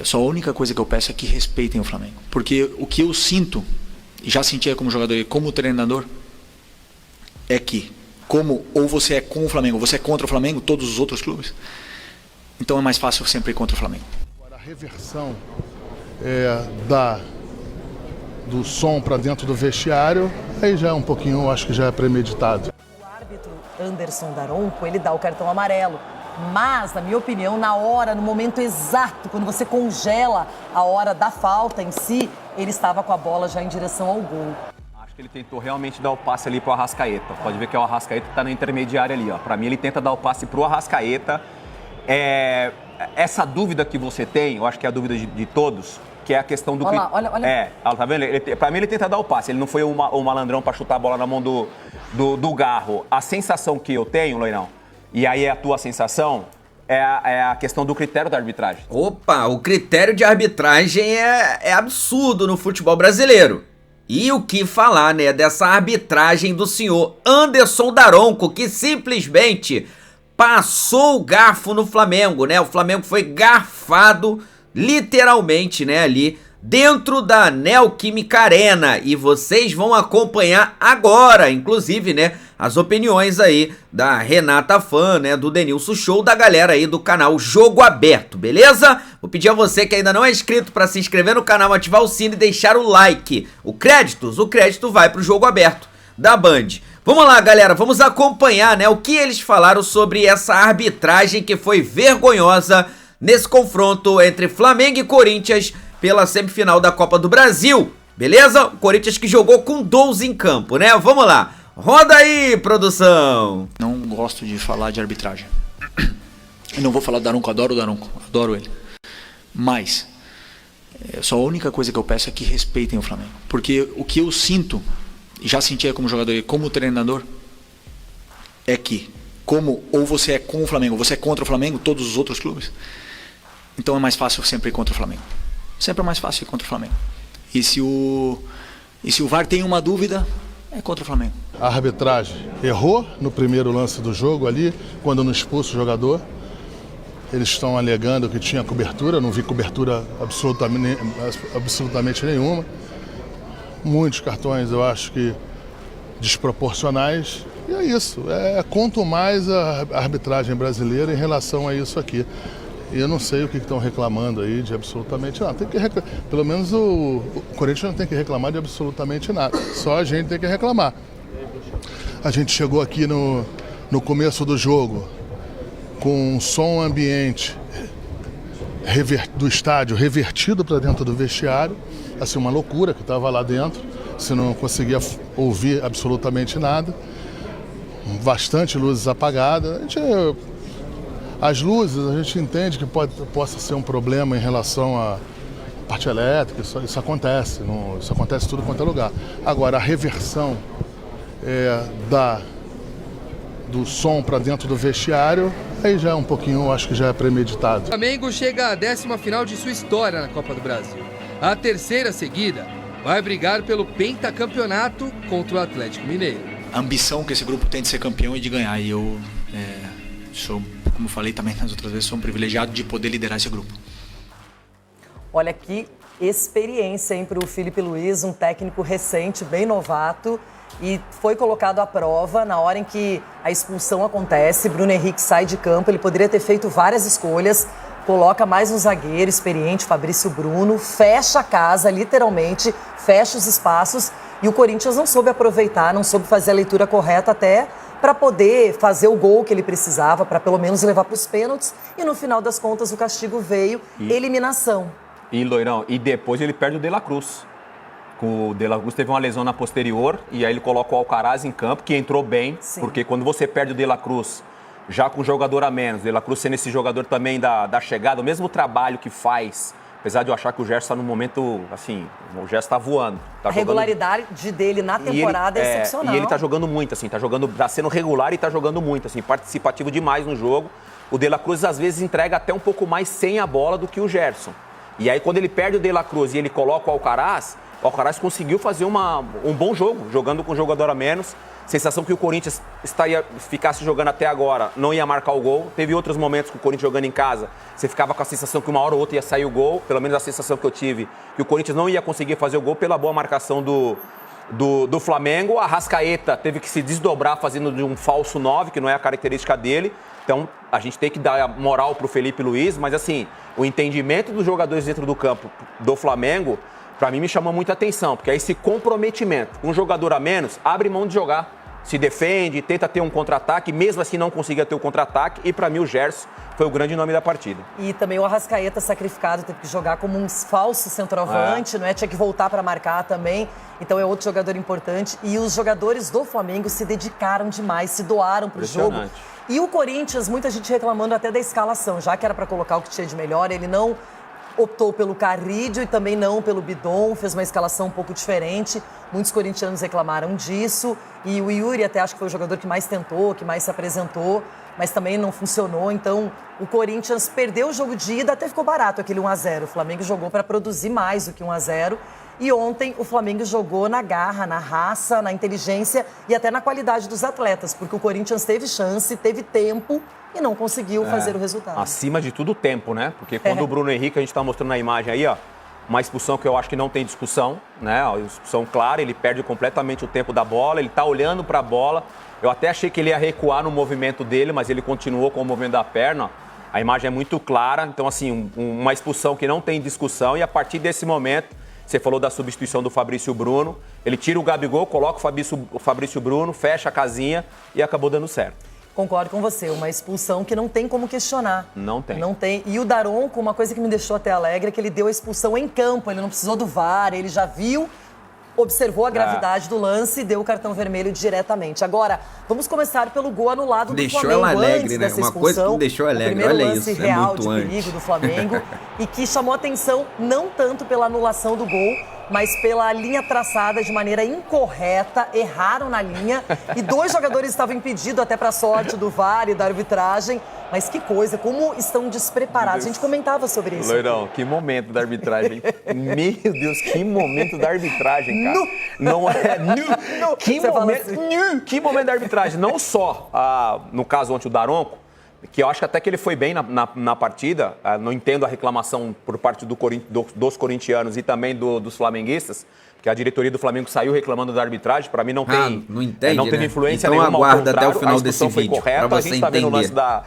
Só a única coisa que eu peço é que respeitem o Flamengo. Porque o que eu sinto, e já sentia como jogador e como treinador, é que, ou você é com o Flamengo, ou você é contra o Flamengo, todos os outros clubes, então é mais fácil sempre ir contra o Flamengo. Agora, a reversão do som para dentro do vestiário, aí já é um pouquinho, eu acho que já é premeditado. O árbitro Anderson Daronco, ele dá o cartão amarelo. Mas, na minha opinião, na hora, no momento exato, quando você congela a hora da falta em si, ele estava com a bola já em direção ao gol. Acho que ele tentou realmente dar o passe ali pro Arrascaeta. Pode ver que é o Arrascaeta que tá na intermediária ali, ó. Pra mim, ele tenta dar o passe pro Arrascaeta. Essa dúvida que você tem, eu acho que é a dúvida de todos, que é a questão do... Olha. Tá vendo? Pra mim, ele tenta dar o passe. Ele não foi o malandrão pra chutar a bola na mão do Garro. A sensação que eu tenho, Loirão, e aí é a tua sensação, é a questão do critério da arbitragem. Opa, o critério de arbitragem é absurdo no futebol brasileiro. E o que falar, né, dessa arbitragem do senhor Anderson Daronco, que simplesmente passou o garfo no Flamengo, né? O Flamengo foi garfado, literalmente, né, ali dentro da Neoquímica Arena. E vocês vão acompanhar agora, inclusive, né, as opiniões aí da Renata Fã, né, do Denilson Show, da galera aí do canal Jogo Aberto, beleza? Vou pedir a você que ainda não é inscrito para se inscrever no canal, ativar o sino e deixar o like. O crédito vai pro Jogo Aberto da Band. Vamos lá, galera, vamos acompanhar, né, o que eles falaram sobre essa arbitragem que foi vergonhosa nesse confronto entre Flamengo e Corinthians pela semifinal da Copa do Brasil, beleza? O Corinthians que jogou com 12 em campo, né? Vamos lá. Roda aí, produção! Não gosto de falar de arbitragem. Eu não vou falar do Daronco, adoro o Daronco, adoro ele. Mas, só a única coisa que eu peço é que respeitem o Flamengo. Porque o que eu sinto, e já sentia como jogador e como treinador, é que, ou você é com o Flamengo, ou você é contra o Flamengo, todos os outros clubes, então é mais fácil sempre ir contra o Flamengo. Sempre é mais fácil ir contra o Flamengo. E se o VAR tem uma dúvida, é contra o Flamengo. A arbitragem errou no primeiro lance do jogo ali, quando não expulsa o jogador. Eles estão alegando que tinha cobertura, não vi cobertura absolutamente nenhuma. Muitos cartões eu acho que desproporcionais. E é isso, quanto mais a arbitragem brasileira em relação a isso aqui. E eu não sei o que estão reclamando aí de absolutamente nada. Pelo menos o Corinthians não tem que reclamar de absolutamente nada. Só a gente tem que reclamar. A gente chegou aqui no começo do jogo com um som ambiente do estádio revertido para dentro do vestiário. Assim, uma loucura que estava lá dentro. Você não conseguia ouvir absolutamente nada. Bastante luzes apagadas. As luzes, a gente entende que possa ser um problema em relação à parte elétrica, isso acontece, isso acontece em tudo quanto é lugar. Agora, a reversão do som para dentro do vestiário, aí já é um pouquinho, eu acho que já é premeditado. O Flamengo chega à 10ª final de sua história na Copa do Brasil. A terceira seguida vai brigar pelo pentacampeonato contra o Atlético Mineiro. A ambição que esse grupo tem de ser campeão e de ganhar, e eu sou, como falei também nas outras vezes, sou um privilegiado de poder liderar esse grupo. Olha que experiência, hein, para o Filipe Luiz, um técnico recente, bem novato, e foi colocado à prova na hora em que a expulsão acontece. Bruno Henrique sai de campo, ele poderia ter feito várias escolhas, coloca mais um zagueiro experiente, Fabrício Bruno, fecha a casa, literalmente, fecha os espaços, e o Corinthians não soube aproveitar, não soube fazer a leitura correta até para poder fazer o gol que ele precisava, para pelo menos levar para os pênaltis, e no final das contas o castigo veio, eliminação. E Loirão, e depois ele perde o De La Cruz. O De La Cruz teve uma lesão na posterior, e aí ele coloca o Alcaraz em campo, que entrou bem, sim, porque quando você perde o De La Cruz, já com um jogador a menos, De La Cruz sendo esse jogador também da chegada, o mesmo trabalho que faz, apesar de eu achar que o Gerson está no momento, assim, o Gerson está voando. A regularidade dele na temporada é excepcional. E ele está jogando muito, assim, tá sendo regular e está jogando muito, assim, participativo demais no jogo. O De La Cruz, às vezes, entrega até um pouco mais sem a bola do que o Gerson. E aí, quando ele perde o De La Cruz e ele coloca o Alcaraz conseguiu fazer um bom jogo, jogando com um jogador a menos. sensação que o Corinthians ficasse jogando até agora, não ia marcar o gol. Teve outros momentos que o Corinthians jogando em casa, você ficava com a sensação que uma hora ou outra ia sair o gol, pelo menos a sensação que eu tive, que o Corinthians não ia conseguir fazer o gol pela boa marcação do Flamengo. A Arrascaeta teve que se desdobrar fazendo de um falso 9, que não é a característica dele. Então, a gente tem que dar moral pro Felipe Luiz, mas assim, o entendimento dos jogadores dentro do campo do Flamengo, para mim me chamou muita atenção, porque é esse comprometimento. Um jogador a menos, abre mão de jogar, se defende, tenta ter um contra-ataque, mesmo assim não conseguia ter o contra-ataque, e para mim o Gerson foi o grande nome da partida. E também o Arrascaeta sacrificado, teve que jogar como um falso centroavante, não é? Tinha que voltar para marcar também, então é outro jogador importante. E os jogadores do Flamengo se dedicaram demais, se doaram pro jogo. E o Corinthians, muita gente reclamando até da escalação, já que era para colocar o que tinha de melhor, ele não optou pelo Carrídio e também não pelo Bidon, fez uma escalação um pouco diferente. Muitos corintianos reclamaram disso. E o Yuri até acho que foi o jogador que mais tentou, que mais se apresentou, mas também não funcionou. Então, o Corinthians perdeu o jogo de ida, até ficou barato aquele 1-0. O Flamengo jogou para produzir mais do que 1-0. E ontem o Flamengo jogou na garra, na raça, na inteligência e até na qualidade dos atletas, porque o Corinthians teve chance, teve tempo e não conseguiu fazer o resultado. Acima de tudo o tempo, né? Porque quando o Bruno Henrique, a gente está mostrando na imagem aí, ó, uma expulsão que eu acho que não tem discussão, né? Uma expulsão clara, ele perde completamente o tempo da bola, ele tá olhando para a bola. Eu até achei que ele ia recuar no movimento dele, mas ele continuou com o movimento da perna. A imagem é muito clara, então assim, uma expulsão que não tem discussão, e a partir desse momento, você falou da substituição do Fabrício Bruno, ele tira o Gabigol, coloca o Fabrício Bruno, fecha a casinha e acabou dando certo. Concordo com você, uma expulsão que não tem como questionar. Não tem. Não tem. E o Daronco, uma coisa que me deixou até alegre é que ele deu a expulsão em campo, ele não precisou do VAR, ele já viu, observou a gravidade do lance e deu o cartão vermelho diretamente. Agora, vamos começar pelo gol anulado do Flamengo ela alegre, antes né? dessa Uma expulsão. coisa que me deixou alegre, o primeiro olha lance isso, real muito de antes. perigo do Flamengo e que chamou atenção não tanto pela anulação do gol, mas pela linha traçada de maneira incorreta, erraram na linha e 2 jogadores estavam impedidos, até para sorte do VAR e da arbitragem. Mas que coisa, como estão despreparados. A gente comentava sobre isso. Loirão, que momento da arbitragem. Meu Deus, que momento da arbitragem, cara. Não é... Que momento da arbitragem. Não só, no caso ontem, o Daronco, que eu acho que até que ele foi bem na partida, não entendo a reclamação por parte dos corintianos e também dos flamenguistas, que a diretoria do Flamengo saiu reclamando da arbitragem, para mim não tem, não entende, não teve né? influência então nenhuma. Aguarda até o final desse vídeo, para você entender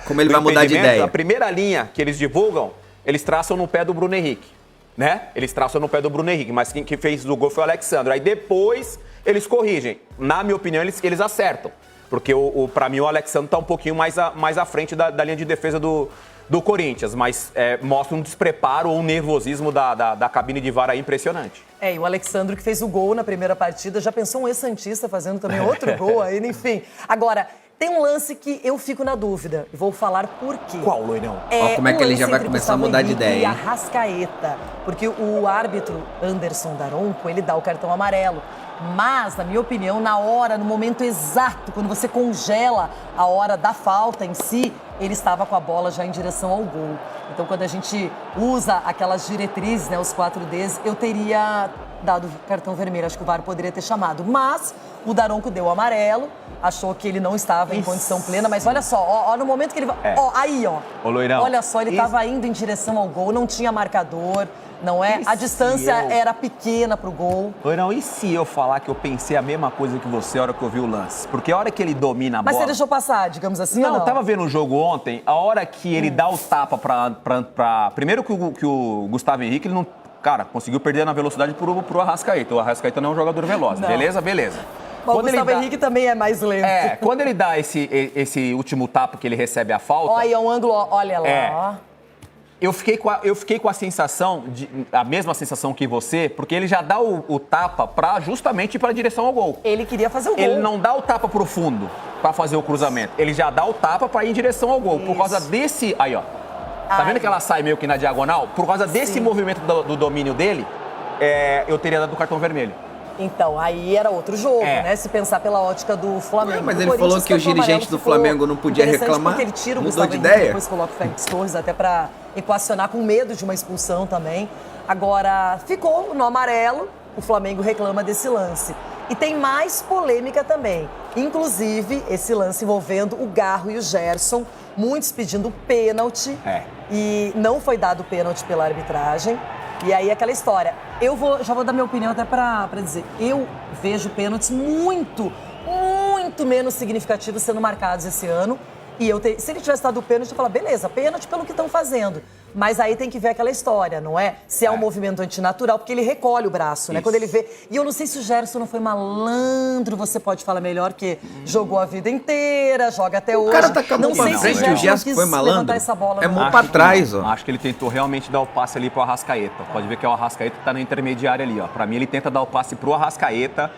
como ele vai mudar de ideia. A primeira linha que eles divulgam, eles traçam no pé do Bruno Henrique, né? Eles traçam no pé do Bruno Henrique, mas quem fez o gol foi o Alexandre. Aí depois eles corrigem. Na minha opinião, eles acertam. Porque, para mim, o Alexandre está um pouquinho mais à frente da linha de defesa do Corinthians. Mas mostra um despreparo ou um nervosismo da cabine de VAR aí impressionante. E o Alexandre, que fez o gol na primeira partida, já pensou um ex-santista fazendo também outro gol aí, enfim. Agora, tem um lance que eu fico na dúvida. E vou falar por quê. Qual, Loirão? Ó, como é que ele já vai começar a mudar de ideia, E hein? a Arrascaeta. Porque o árbitro Anderson Daronco, ele dá o cartão amarelo. Mas, na minha opinião, na hora, no momento exato, quando você congela a hora da falta em si, ele estava com a bola já em direção ao gol. Então, quando a gente usa aquelas diretrizes, né, os 4Ds, eu teria dado cartão vermelho. Acho que o VAR poderia ter chamado. Mas o Daronco deu o amarelo, achou que ele não estava em condição plena. Mas olha só, ó, no momento que ele... Ó, aí, ó. Ô, Loirão. Olha só, ele estava indo em direção ao gol, não tinha marcador. Não é? A distância era pequena pro gol. Loirão, e se eu falar que eu pensei a mesma coisa que você a hora que eu vi o lance? Porque a hora que ele domina a bola... Mas você deixou passar, digamos assim, Não, ou não? eu tava vendo o jogo ontem, a hora que ele dá o tapa pra... Primeiro que o Gustavo Henrique, ele não... Cara, conseguiu perder na velocidade pro Arrascaeta. O Arrascaeta não é um jogador veloz. Não. Beleza? Mas o Gustavo Henrique também é mais lento. Quando ele dá esse último tapa que ele recebe a falta... Olha, é um ângulo, olha lá, ó. Eu fiquei com a sensação, a mesma sensação que você, porque ele já dá o tapa justamente ir para a direção ao gol. Ele queria fazer o gol. Ele não dá o tapa pro fundo para fazer o cruzamento. Ele já dá o tapa para ir em direção ao gol. Isso. Por causa desse... Aí, ó. Tá vendo que ela sai meio que na diagonal? Por causa desse movimento do domínio dele, eu teria dado o cartão vermelho. Então, aí era outro jogo, né? Se pensar pela ótica do Flamengo. Mas ele falou que o dirigente do Flamengo não podia reclamar. Porque ele tira o Mudou Gustavo de Henrique, ideia? depois coloca o Félix Torres, até para equacionar com medo de uma expulsão também. Agora, ficou no amarelo, o Flamengo reclama desse lance. E tem mais polêmica também. Inclusive, esse lance envolvendo o Garro e o Gerson, muitos pedindo pênalti. E não foi dado pênalti pela arbitragem. E aí aquela história. Já vou dar minha opinião até pra dizer. Eu vejo pênaltis muito menos significativos sendo marcados esse ano. E se ele tivesse dado o pênalti, eu ia falar, beleza, pênalti pelo que estão fazendo. Mas aí tem que ver aquela história, não é? Se é um movimento antinatural, porque ele recolhe o braço, né? Quando ele vê... E eu não sei se o Gerson não foi malandro, você pode falar melhor, porque jogou a vida inteira, joga até hoje. O cara tá com a mão não sei pra se frente, o Gerson foi malandro. Essa bola, é mão pra trás, ó. Acho que ele tentou realmente dar o passe ali pro Arrascaeta. Pode ver que é o Arrascaeta que tá na intermediária ali, ó. Pra mim, ele tenta dar o passe pro Arrascaeta.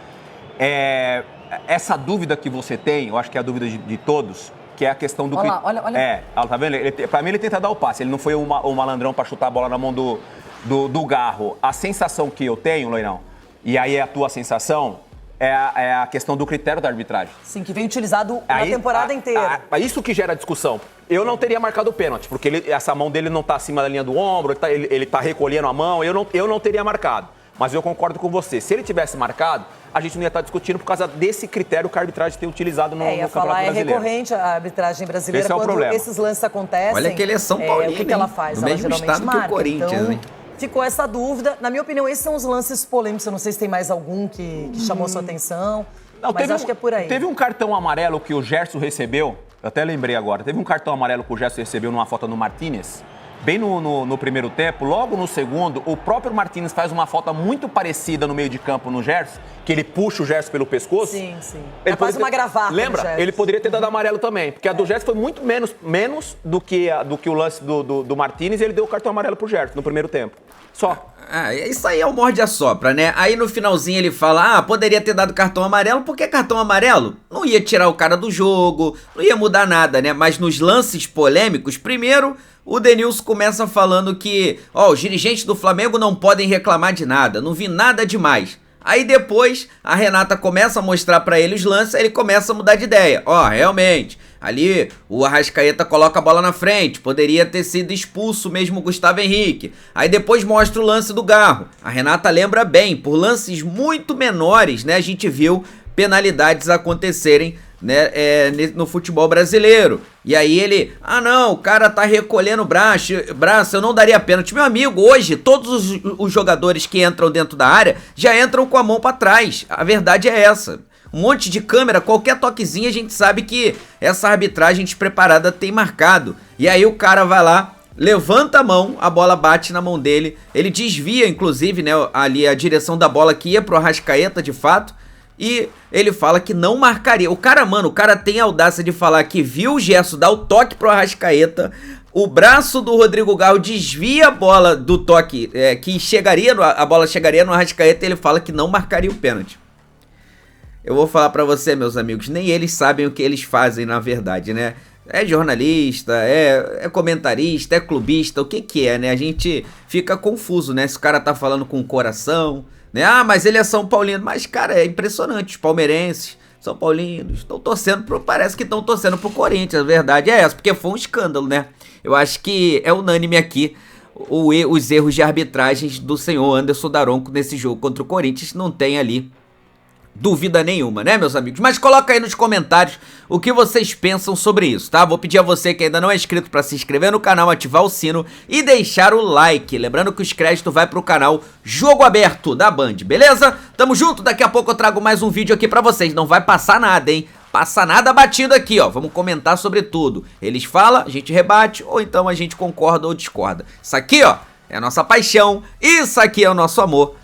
Essa dúvida que você tem, eu acho que é a dúvida de todos, que é a questão do... Olha. Tá vendo? Pra mim, ele tenta dar o passe. Ele não foi o malandrão pra chutar a bola na mão do Garro. A sensação que eu tenho, Loirão, e aí é a tua sensação, é a questão do critério da arbitragem. Sim, que vem utilizado a temporada inteira. Isso que gera discussão. Eu não teria marcado o pênalti, porque essa mão dele não tá acima da linha do ombro, ele tá recolhendo a mão, eu não teria marcado. Mas eu concordo com você. Se ele tivesse marcado, a gente não ia estar discutindo por causa desse critério que a arbitragem tem utilizado no Campeonato Brasileiro. É recorrente a arbitragem brasileira Esse é o quando problema. esses lances acontecem. Olha que ele é São Paulino, o que ela faz? no Ela mesmo geralmente estado marca. que o Corinthians, então, hein? ficou essa dúvida. Na minha opinião, esses são os lances polêmicos. Eu não sei se tem mais algum que chamou a sua atenção, mas acho que é por aí. Teve um cartão amarelo que o Gerson recebeu, eu até lembrei agora, teve um cartão amarelo que o Gerson recebeu numa falta no Martínez, bem no primeiro tempo. Logo no segundo, o próprio Martínez faz uma falta muito parecida no meio de campo no Gerson, que ele puxa o Gerson pelo pescoço. Sim. Ele faz uma gravata. Lembra? Ele poderia ter dado amarelo também, porque a do Gerson foi muito menos do que o lance do Martínez, e ele deu o cartão amarelo pro Gerson no primeiro tempo. Só. Isso aí é o morde-a-sopra, né? Aí no finalzinho ele fala, poderia ter dado cartão amarelo, porque cartão amarelo não ia tirar o cara do jogo, não ia mudar nada, né? Mas nos lances polêmicos, primeiro, o Denilson começa falando que, os dirigentes do Flamengo não podem reclamar de nada, não vi nada demais. Aí depois a Renata começa a mostrar pra ele os lances, aí ele começa a mudar de ideia. Realmente, ali o Arrascaeta coloca a bola na frente, poderia ter sido expulso mesmo o Gustavo Henrique. Aí depois mostra o lance do Garro. A Renata lembra bem, por lances muito menores, né, a gente viu penalidades acontecerem, né, no futebol brasileiro. E aí ele, não, o cara tá recolhendo o braço, eu não daria pênalti. Meu amigo, hoje todos os jogadores que entram dentro da área já entram com a mão pra trás. A verdade é essa. Um monte de câmera, qualquer toquezinho a gente sabe que essa arbitragem despreparada tem marcado. E aí o cara vai lá, levanta a mão, a bola bate na mão dele, ele desvia inclusive, né, ali a direção da bola que ia pro Arrascaeta de fato. E ele fala que não marcaria. O cara tem a audácia de falar que viu o Gerson dar o toque pro Arrascaeta. O braço do Rodrigo Garro desvia a bola do toque, que a bola chegaria no Arrascaeta, e ele fala que não marcaria o pênalti. Eu vou falar pra você, meus amigos, nem eles sabem o que eles fazem na verdade, né? É jornalista, é comentarista, é clubista, o que é, né? A gente fica confuso, né? Se o cara tá falando com o coração, né? Mas ele é São Paulino. Mas, cara, é impressionante. Os palmeirenses, São Paulinos, estão torcendo parece que estão torcendo pro Corinthians. A verdade é essa, porque foi um escândalo, né? Eu acho que é unânime aqui os erros de arbitragens do senhor Anderson Daronco nesse jogo contra o Corinthians. Não tem ali dúvida nenhuma, né, meus amigos? Mas coloca aí nos comentários o que vocês pensam sobre isso, tá? Vou pedir a você que ainda não é inscrito para se inscrever no canal, ativar o sino e deixar o like. Lembrando que os créditos vai pro canal Jogo Aberto da Band, beleza? Tamo junto, daqui a pouco eu trago mais um vídeo aqui pra vocês. Não vai passar nada, hein? Passa nada batido aqui, ó. Vamos comentar sobre tudo. Eles falam, a gente rebate, ou então a gente concorda ou discorda. Isso aqui, ó, é a nossa paixão. Isso aqui é o nosso amor.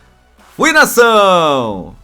Fui, nação!